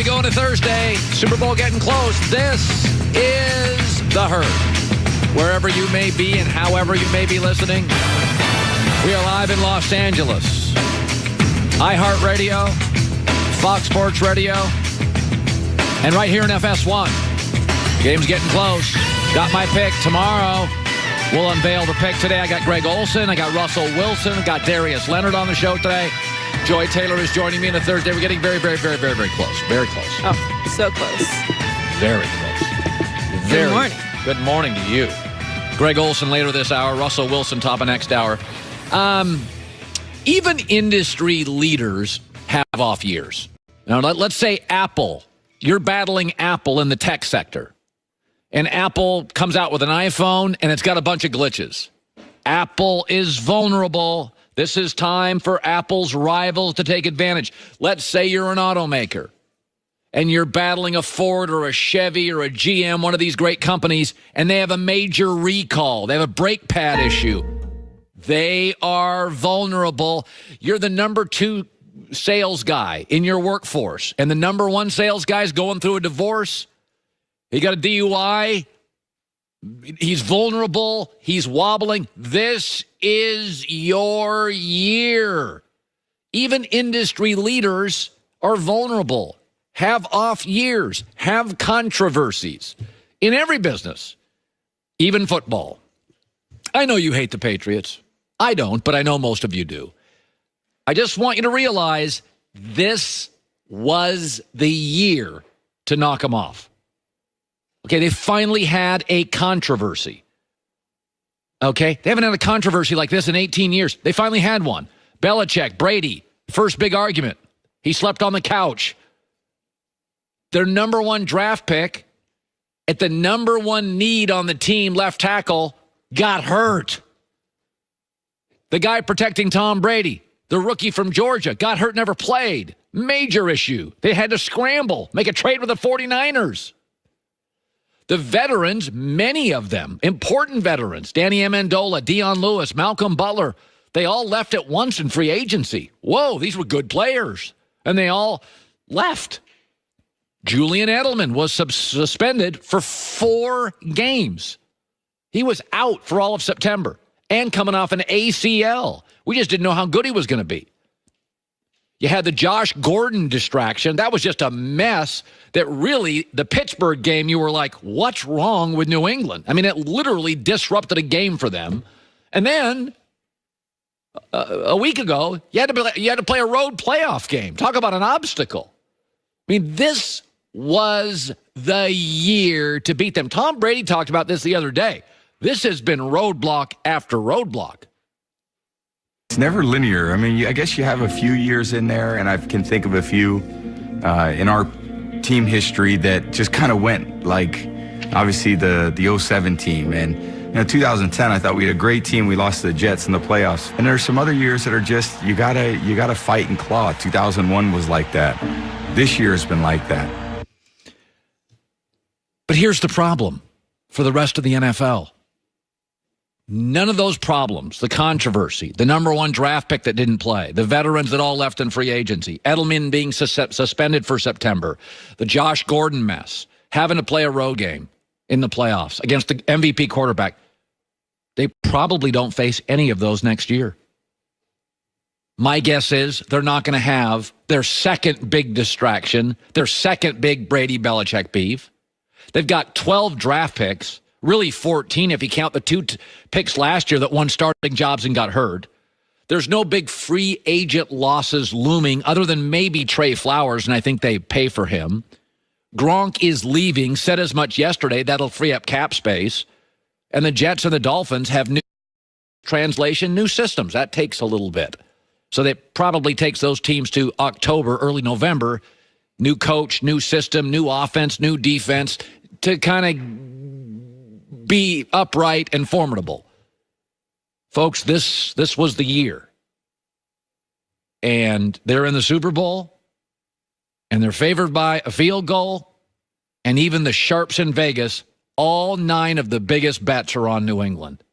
we go into Thursday. Super Bowl getting close. This is The Herd. Wherever you may be and however you may be listening, we are live in Los Angeles. iHeartRadio, Fox Sports Radio, and right here in FS1. The game's getting close. Got my pick tomorrow. We'll unveil the pick today. I got Greg Olson. I got Russell Wilson. I got Darius Leonard on the show today. Joy Taylor is joining me in the Thursday. We're getting very, very, very, very, very close. Very close. Oh, so close. Very close. Good morning. Good morning to you. Greg Olson later this hour. Russell Wilson top of next hour. Even industry leaders have off years. Now, let's say Apple. You're battling Apple in the tech sector. And Apple comes out with an iPhone, and it's got a bunch of glitches. Apple is vulnerable. This is time for Apple's rivals to take advantage. Let's say you're an automaker, and you're battling a Ford or a Chevy or a GM, one of these great companies, and they have a major recall. They have a brake pad issue. They are vulnerable. You're the number 2 sales guy in your workforce, and the number 1 sales guy is going through a divorce. He got a DUI. He's vulnerable. He's wobbling. This is your year. Even industry leaders are vulnerable, have off years, have controversies in every business, even football. I know you hate the Patriots. I don't, but I know most of you do. I just want you to realize this was the year to knock them off. Okay, they finally had a controversy. Okay, they haven't had a controversy like this in 18 years. They finally had one. Belichick, Brady, first big argument. He slept on the couch. Their number 1 draft pick at the number 1 need on the team, left tackle, got hurt. The guy protecting Tom Brady, the rookie from Georgia, got hurt, never played. Major issue. They had to scramble, make a trade with the 49ers. The veterans, many of them, important veterans, Danny Amendola, Deion Lewis, Malcolm Butler, they all left at once in free agency. Whoa, these were good players. And they all left. Julian Edelman was suspended for 4 games. He was out for all of September and coming off an ACL. We just didn't know how good he was going to be. You had the Josh Gordon distraction. That was just a mess that really, the Pittsburgh game, you were like, what's wrong with New England? I mean, it literally disrupted a game for them. And then, a week ago, you had to play a road playoff game. Talk about an obstacle. I mean, this was the year to beat them. Tom Brady talked about this the other day. This has been roadblock after roadblock. It's never linear. I mean, I guess you have a few years in there, and I can think of a few in our team history that just kind of went like, obviously, the 07 team. And 2010, I thought we had a great team. We lost to the Jets in the playoffs. And there's some other years that are just, you gotta fight and claw. 2001 was like that. This year has been like that. But here's the problem for the rest of the NFL. None of those problems, the controversy, the number 1 draft pick that didn't play, the veterans that all left in free agency, Edelman being suspended for September, the Josh Gordon mess, having to play a road game in the playoffs against the MVP quarterback, they probably don't face any of those next year. My guess is they're not going to have their second big distraction, their second big Brady-Belichick beef. They've got 12 draft picks. Really 14 if you count the 2 picks last year that won starting jobs and got hurt. There's no big free agent losses looming other than maybe Trey Flowers, and I think they pay for him. Gronk is leaving, said as much yesterday. That'll free up cap space. And the Jets and the Dolphins have new systems. That takes a little bit. So that probably takes those teams to October, early November. New coach, new system, new offense, new defense to kind of be upright and formidable. Folks, this was the year. And they're in the Super Bowl, and they're favored by a field goal, and even the sharps in Vegas, all 9 of the biggest bets are on New England.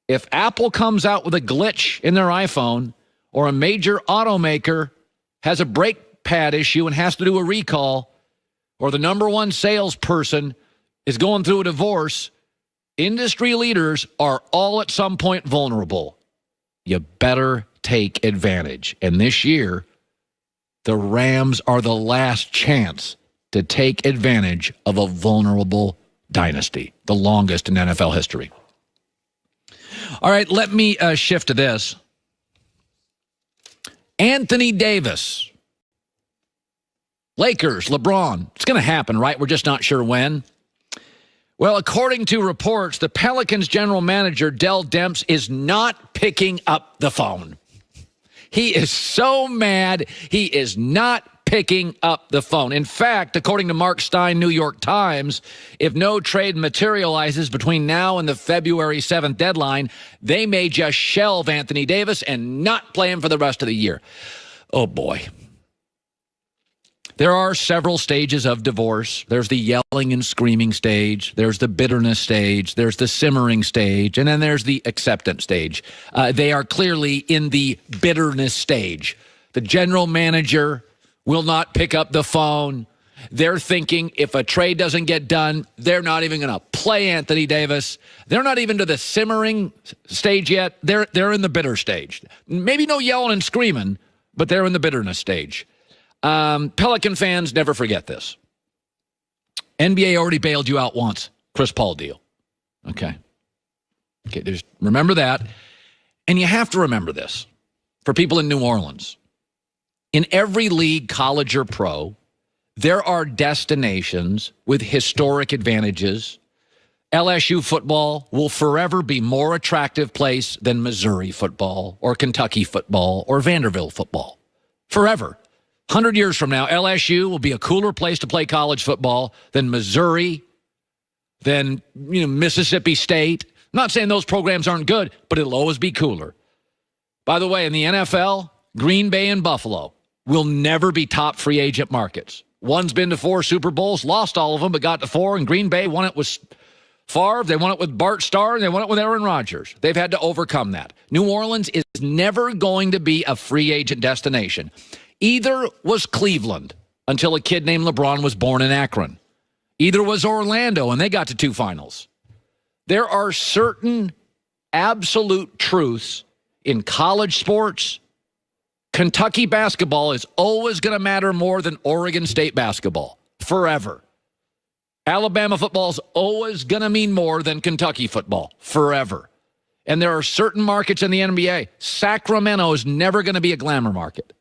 If Apple comes out with a glitch in their iPhone, or a major automaker has a brake pad issue and has to do a recall, or the number one salesperson is going through a divorce, industry leaders are all at some point vulnerable. You better take advantage. And this year, the Rams are the last chance to take advantage of a vulnerable dynasty, the longest in NFL history. All right, let me shift to this. Anthony Davis. Lakers, LeBron. It's going to happen, right? We're just not sure when. Well, according to reports, the Pelicans general manager, Dell Demps, is not picking up the phone. He is so mad, he is not picking up the phone. In fact, according to Mark Stein, New York Times, if no trade materializes between now and the February 7th deadline, they may just shelve Anthony Davis and not play him for the rest of the year. Oh, boy. There are several stages of divorce. There's the yelling and screaming stage. There's the bitterness stage. There's the simmering stage. And then there's the acceptance stage. They are clearly in the bitterness stage. The general manager will not pick up the phone. They're thinking if a trade doesn't get done, they're not even going to play Anthony Davis. They're not even to the simmering stage yet. They're in the bitter stage. Maybe no yelling and screaming, but they're in the bitterness stage. Pelican fans never forget this. NBA already bailed you out once. Chris Paul deal. Okay, just remember that. And you have to remember this for people in New Orleans. In every league, college or pro, there are destinations with historic advantages. LSU football will forever be more attractive place than Missouri football or Kentucky football or Vanderbilt football. Forever. 100 years from now, LSU will be a cooler place to play college football than Missouri, than Mississippi State. I'm not saying those programs aren't good, but it'll always be cooler. By the way, in the NFL, Green Bay and Buffalo will never be top free agent markets. One's been to 4 Super Bowls, lost all of them, but got to 4, and Green Bay won it with Favre, they won it with Bart Starr, and they won it with Aaron Rodgers. They've had to overcome that. New Orleans is never going to be a free agent destination. Either was Cleveland until a kid named LeBron was born in Akron. Either was Orlando, and they got to 2 finals. There are certain absolute truths in college sports. Kentucky basketball is always going to matter more than Oregon State basketball, forever. Alabama football is always going to mean more than Kentucky football, forever. And there are certain markets in the NBA. Sacramento is never going to be a glamour market.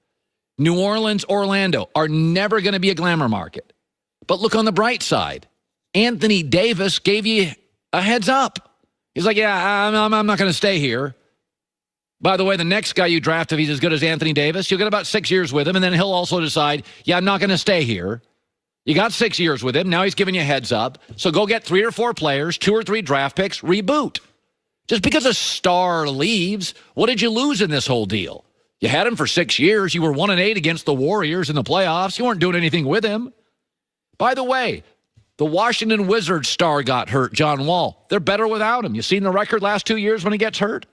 New Orleans, Orlando are never going to be a glamour market. But look on the bright side. Anthony Davis gave you a heads up. He's like, yeah, I'm not going to stay here. By the way, the next guy you draft, if he's as good as Anthony Davis, you'll get about 6 years with him, and then he'll also decide, yeah, I'm not going to stay here. You got 6 years with him. Now he's giving you a heads up. So go get 3 or 4 players, 2 or 3 draft picks, reboot. Just because a star leaves, what did you lose in this whole deal? You had him for 6 years. You were 1-8 against the Warriors in the playoffs. You weren't doing anything with him. By the way, the Washington Wizards star got hurt, John Wall. They're better without him. You seen the record last 2 years when he gets hurt?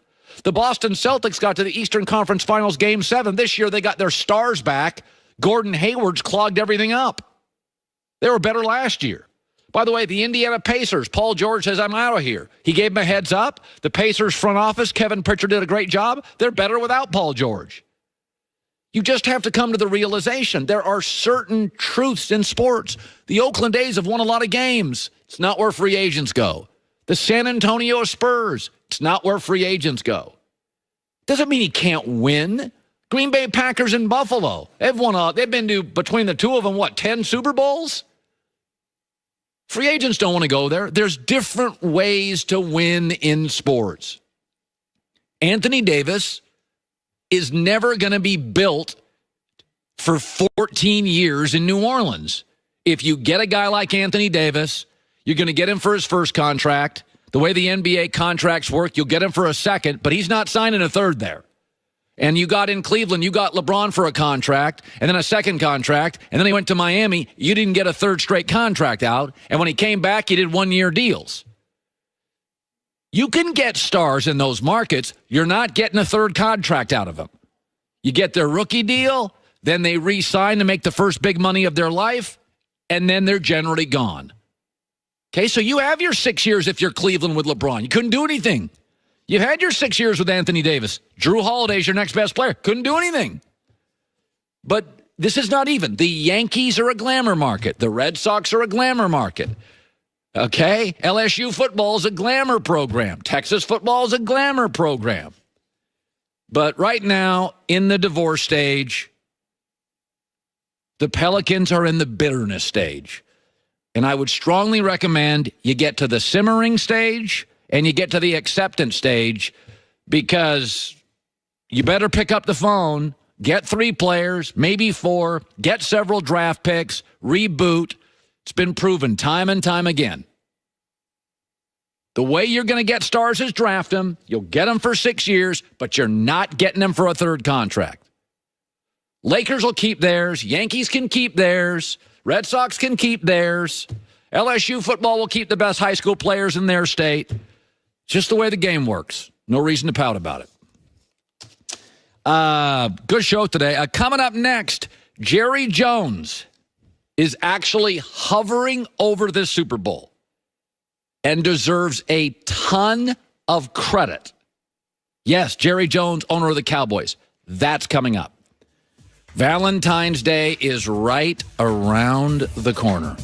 The Boston Celtics got to the Eastern Conference Finals Game 7. This year they got their stars back. Gordon Hayward's clogged everything up. They were better last year. By the way, the Indiana Pacers, Paul George says, I'm out of here. He gave him a heads up. The Pacers front office, Kevin Pritchard did a great job. They're better without Paul George. You just have to come to the realization there are certain truths in sports. The Oakland A's have won a lot of games. It's not where free agents go. The San Antonio Spurs, it's not where free agents go. Doesn't mean he can't win. Green Bay Packers and Buffalo, they've been to, between the two of them, 10 Super Bowls? Free agents don't want to go there. There's different ways to win in sports. Anthony Davis is never going to be built for 14 years in New Orleans. If you get a guy like Anthony Davis, you're going to get him for his first contract. The way the NBA contracts work, you'll get him for a second, but he's not signing a third there. And you got in Cleveland, you got LeBron for a contract, and then a second contract, and then he went to Miami. You didn't get a third straight contract out, and when he came back, he did 1-year deals. You can get stars in those markets. You're not getting a third contract out of them. You get their rookie deal, then they re-sign to make the first big money of their life, and then they're generally gone. Okay, so you have your 6 years if you're Cleveland with LeBron. You couldn't do anything. You had your 6 years with Anthony Davis. Drew Holiday's your next best player. Couldn't do anything. But this is not even. The Yankees are a glamour market. The Red Sox are a glamour market. Okay? LSU football is a glamour program. Texas football is a glamour program. But right now, in the divorce stage, the Pelicans are in the bitterness stage. And I would strongly recommend you get to the simmering stage and you get to the acceptance stage, because you better pick up the phone, get 3 players, maybe 4, get several draft picks, reboot. It's been proven time and time again. The way you're going to get stars is draft them. You'll get them for 6 years, but you're not getting them for a 3rd contract. Lakers will keep theirs. Yankees can keep theirs. Red Sox can keep theirs. LSU football will keep the best high school players in their state. Just the way the game works. No reason to pout about it. Good show today. Coming up next, Jerry Jones is actually hovering over this Super Bowl and deserves a ton of credit. Yes, Jerry Jones, owner of the Cowboys. That's coming up. Valentine's Day is right around the corner.